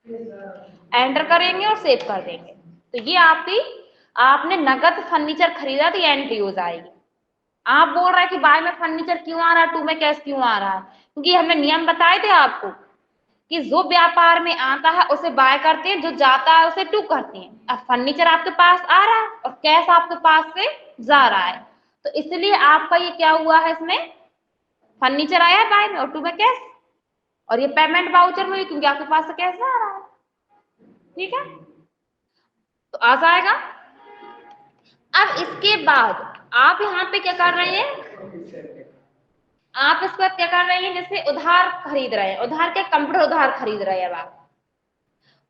Enter करेंगे और save कर देंगे। तो ये आपने नगद फर्नीचर खरीदा तो ये एंट्री हो जाएगी। आप बोल रहे हैं कि बाय में फर्नीचर क्यों आ रहा है, टू में कैश क्यों आ रहा है, क्योंकि हमने नियम बताए थे आपको कि जो व्यापार में आता है उसे बाय करते हैं, जो जाता है उसे टू करते हैं। अब फर्नीचर आपके पास आ रहा है और कैश आपके पास से जा रहा है, तो इसलिए आपका ये क्या हुआ है, इसमें फर्नीचर आया बाय में और टू में कैश, और ये पेमेंट वाउचर में क्योंकि आपके पास से कैश आ रहा है। ठीक है, तो आ जाएगा। अब इसके बाद आप यहाँ पे क्या कर रहे हैं, आप इस पर क्या कर रहे हैं, जैसे उधार खरीद रहे हैं, उधार क्या, कंप्यूटर उधार खरीद रहे हैं अब आप,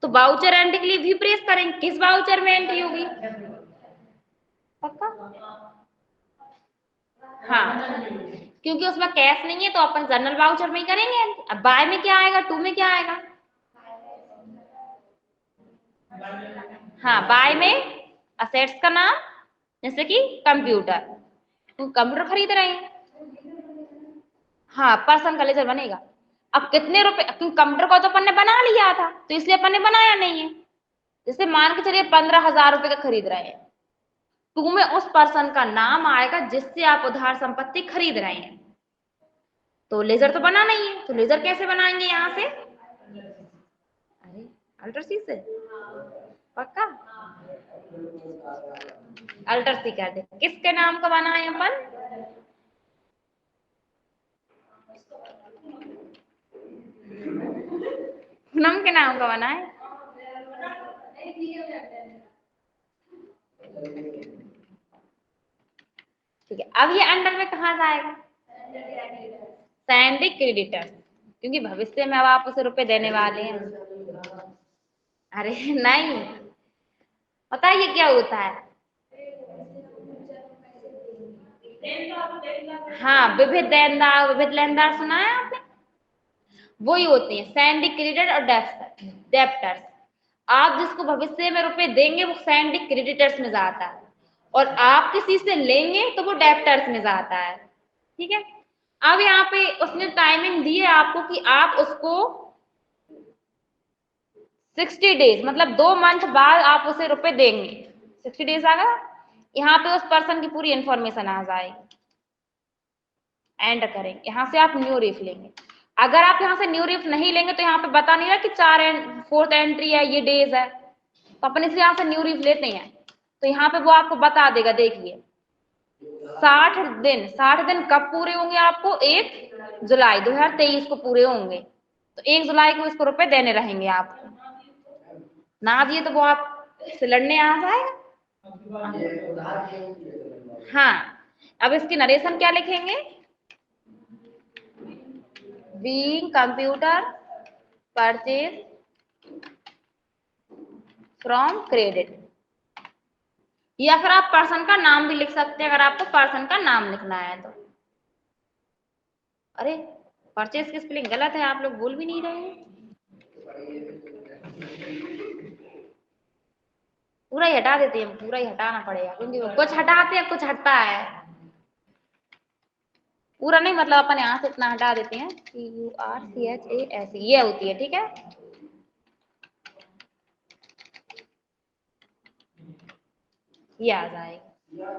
तो वाउचर एंट्री के लिए भी प्रेस करेंगे। किस वाउचर में एंट्री होगी, पक्का, हाँ, क्योंकि उसमें कैश नहीं है तो अपन जनरल वाउचर में ही करेंगे। अब बाय में क्या आएगा, टू में क्या आएगा, हाँ, बाय में असेट्स का नाम, जैसे कि कंप्यूटर, तो कंप्यूटर खरीद रहे हैं, हाँ, पर्सन का लेजर बनेगा। अब कितने रुपए, क्योंकि कंप्यूटर को तो अपन ने बना लिया था तो इसलिए अपन ने बनाया नहीं है। जैसे मान के चलिए 15,000 रुपए का खरीद रहे हैं, टू में उस पर्सन का नाम आएगा जिससे आप उधार संपत्ति खरीद रहे हैं, तो लेजर तो बना नहीं है, तो लेजर कैसे बनाएंगे यहाँ से, अरे अल्टर सी से, पक्का अल्टर सी कर दे। किसके नाम का बना है अपन, पूनम के नाम का बना है। ठीक है, अब ये अंडर में कहा जाएगा, सैंडी क्रेडिटर, क्योंकि भविष्य में अब आप उसे रुपए देने वाले हैं। अरे नहीं, पता है ये क्या होता है, हाँ, विविध लेनदार सुना है आपने, वही होते हैं सैंडी क्रेडिटर और डेप्टर्स। आप जिसको भविष्य में रुपए देंगे वो सैंडी क्रेडिटर्स में जाता है, और आप किसी से लेंगे तो वो डेप्टर्स में जाता है। ठीक है, अब यहाँ पे उसने टाइमिंग दी है आपको कि आप उसको 60 डेज मतलब 2 मंथ बाद आप उसे रुपए देंगे। 60 डेज आ गया, यहाँ पे उस पर्सन की पूरी इंफॉर्मेशन आ जाएगी। एंड करेंगे, यहाँ से आप न्यू रीफ लेंगे। अगर आप यहाँ से न्यू रीफ नहीं लेंगे तो यहाँ पे बता नहीं रहा कि 4 एंट्री है, ये डेज है, तो अपन इसलिए यहाँ से न्यू रीफ लेते हैं, तो यहाँ पे वो आपको बता देगा। देखिए 60 दिन कब पूरे होंगे आपको, 1 जुलाई 2023 को पूरे होंगे, तो 1 जुलाई को इसको रुपए देने रहेंगे आपको, ना दिए तो वो आप से लड़ने आ जाएगा। हाँ, अब इसकी नरेशन क्या लिखेंगे, being computer purchase from credit, या फिर आप पर्सन का नाम भी लिख सकते हैं अगर आपको पर्सन का नाम लिखना है तो। अरे परचेज की स्पेलिंग गलत है, आप लोग बोल भी नहीं रहे हैं, पूरा ही हटा देते हैं, पूरा ही हटाना पड़ेगा क्योंकि कुछ हटाते हैं कुछ हटता है, पूरा नहीं, मतलब अपन यहाँ से इतना हटा देते हैं, CURCHAS ये होती है। ठीक है, ये आ जाएगा,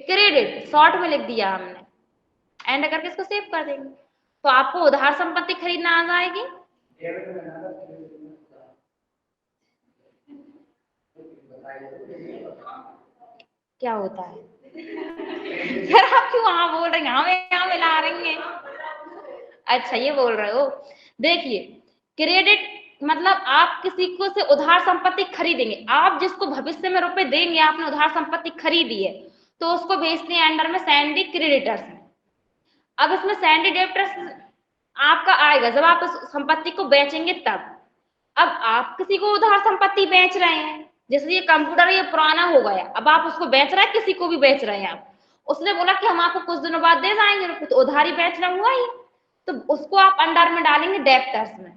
क्रेडिट शॉर्ट में लिख दिया हमने, एंड करके इसको सेव कर देंगे, तो आपको उधार संपत्ति खरीदना आ जाएगी। क्या होता है यार, आप क्यों वहां बोल रहे हैं, यहाँ मिला रही हैं, अच्छा ये बोल रहे हो। देखिए क्रेडिट मतलब आप किसी को से उधार संपत्ति खरीदेंगे, आप जिसको भविष्य में रुपए देंगे, आपने उधार संपत्ति खरीदी है तो उसको भेजते हैं अंडर में सैंडी क्रेडिटर्स में। अब इसमें सैंडी डेब्टर्स आपका आएगा जब आप उस संपत्ति को बेचेंगे तब। अब आप किसी को उधार संपत्ति बेच रहे हैं, जैसे ये कंप्यूटर ये पुराना हो गया, अब आप उसको बेच रहे हैं, किसी को भी बेच रहे हैं आप, उसने बोला कि हम आपको कुछ दिनों बाद दे जाएंगे, तो उधारी बेचना हुआ ही, तो उसको आप अंडर में डालेंगे डेप्टर्स में,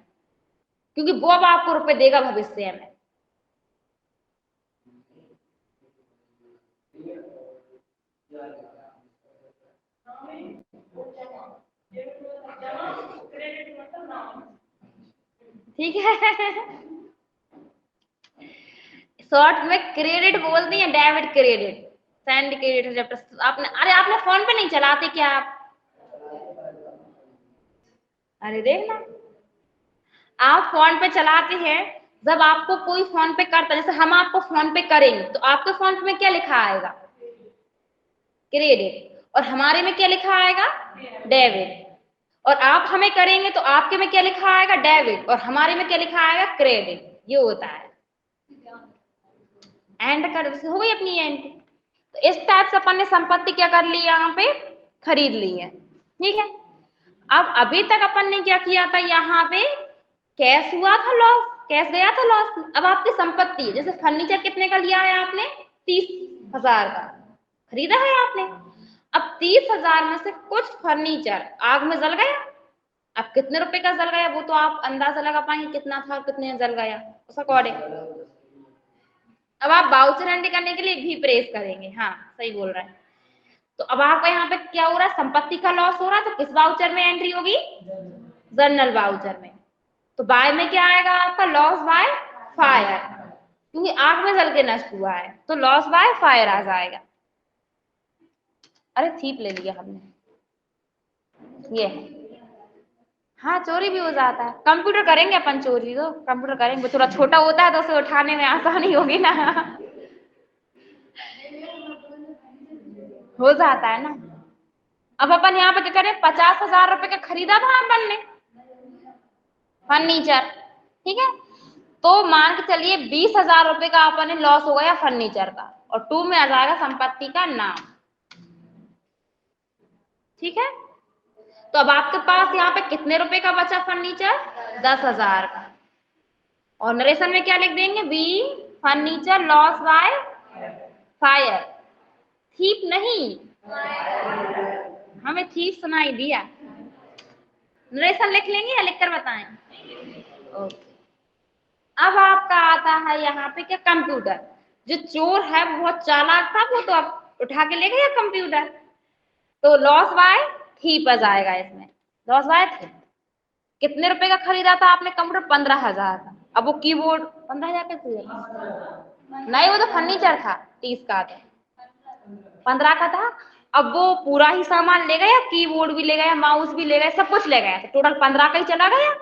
क्योंकि वो अब आपको रुपए देगा भविष्य में। ठीक है। शॉर्ट में क्रेडिट बोलती है, डेबिट क्रेडिट, सेंड क्रेडिट जब आपने, अरे आपने फोन पे नहीं चलाते क्या आप? अरे देखना, आप फोन पे चलाते हैं, जब आपको कोई फोन पे करता है, जैसे हम आपको फोन पे करेंगे तो आपके फोन पे में क्या लिखा आएगा? क्रेडिट। और हमारे में क्या लिखा आएगा? डेबिट। और आप हमें करेंगे तो आपके में क्या लिखा आएगा? डेबिट। और हमारे में क्या लिखा आएगा? क्रेडिट। ये होता है। एंड कर हो गई अपनी एंट्री। तो इस टाइप से अपन ने संपत्ति क्या कर ली, यहाँ पे खरीद ली है। ठीक है। अब अभी तक अपन ने क्या किया था, यहाँ पे कैश हुआ था लॉस, कैश गया था लॉस। अब आपकी संपत्ति है, जैसे फर्नीचर कितने का लिया है आपने? 30,000 का खरीदा है आपने। अब 30,000 में से कुछ फर्नीचर आग में जल गया। अब कितने रुपए का जल गया वो तो आप अंदाजा लगा पाएंगे कितना था और कितने जल गया उस अकॉर्डिंग। अब आप वाउचर एंट्री करने के लिए भी प्रेस करेंगे। हाँ सही बोल रहे हैं। तो अब आपका यहाँ पे क्या हो रहा है, संपत्ति का लॉस हो रहा है, तो किस वाउचर में एंट्री होगी? जनरल वाउचर में। तो बाय में क्या आएगा आपका? लॉस बाय फायर, क्योंकि आग में जल के नष्ट हुआ है, तो लॉस बाय फायर आ जाएगा। अरे थीप ले लिया हमने, ये हाँ चोरी भी हो जाता है। कंप्यूटर करेंगे अपन चोरी, तो कंप्यूटर करेंगे, थोड़ा छोटा होता है तो उसे उठाने में आसानी होगी ना। हो जाता है ना। अब अपन यहाँ पे क्या करें, 50,000 रुपए का खरीदा था अपन ने फर्नीचर। ठीक है। तो मान के चलिए 20,000 रुपए का अपन ने लॉस हो गया फर्नीचर का, और 2 में आ जाएगा संपत्ति का नाम। ठीक है। तो अब आपके पास यहाँ पे कितने रुपए का बचा फर्नीचर? 10,000 का। और नरेशन में क्या लिख देंगे? B furniture loss by fire. थीप नहीं, हमें थीप सुनाई दिया। नरेशन लिख लेंगे या लिखकर बताएं? ओके। अब आपका आता है यहाँ पे क्या, कंप्यूटर। जो चोर है वो बहुत चालाक था, वो तो अब उठा के ले गया कंप्यूटर। तो लॉस बाय थीप आ जाएगा इसमें, लॉस बाय थीप। कितने रुपए का खरीदा था आपने कंप्यूटर? 15,000 का। अब वो कीबोर्ड 15,000 का नहीं, वो तो फर्नीचर था 30 का, था 15 का था। अब वो पूरा ही सामान ले गया, कीबोर्ड भी ले गया, माउस भी ले गया, सब कुछ ले गया, तो टोटल 15 का ही चला गया।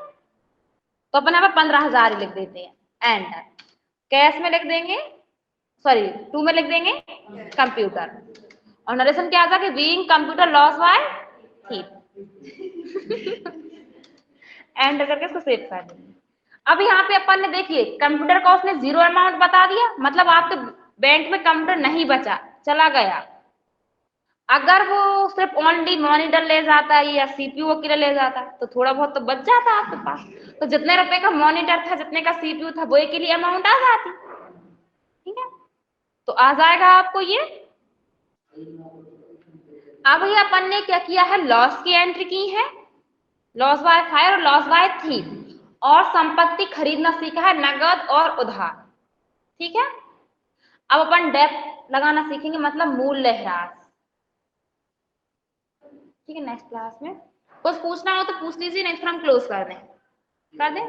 तो अपन यहाँ पे 15,000 ही लिख देते हैं। एंटर। कैश में लिख देंगे, सॉरी 2 में लिख देंगे कंप्यूटर। और नरेशन क्या आता है, being computer loss by thief. And करके इसको सेव कर देंगे। अब यहाँ पे अपन ने देखिए कंप्यूटर का उसने 0 अमाउंट बता दिया, मतलब आपके बैंक में कंप्यूटर नहीं बचा, चला गया। अगर वो सिर्फ ओनली मॉनिटर ले जाता है या सीपीयू के लिए ले जाता है तो थोड़ा बहुत तो बच जाता है आपके पास। तो जितने रुपए का मॉनिटर था, जितने का सीपीयू था, वो के लिए अमाउंट आ जाती। ठीक है। तो आ जाएगा आपको ये। अब ये अपन ने क्या किया है, लॉस की एंट्री की है, लॉस बाय फायर और लॉस बाय थीप, और संपत्ति खरीदना सीखा है, नगद और उधार। ठीक है। अब अपन डेप्ट लगाना सीखेंगे, मतलब मूल्यह्रास। ठीक है। नेक्स्ट क्लास में कुछ पूछना हो तो पूछ लीजिए, नहीं तो हम क्लोज कर दें।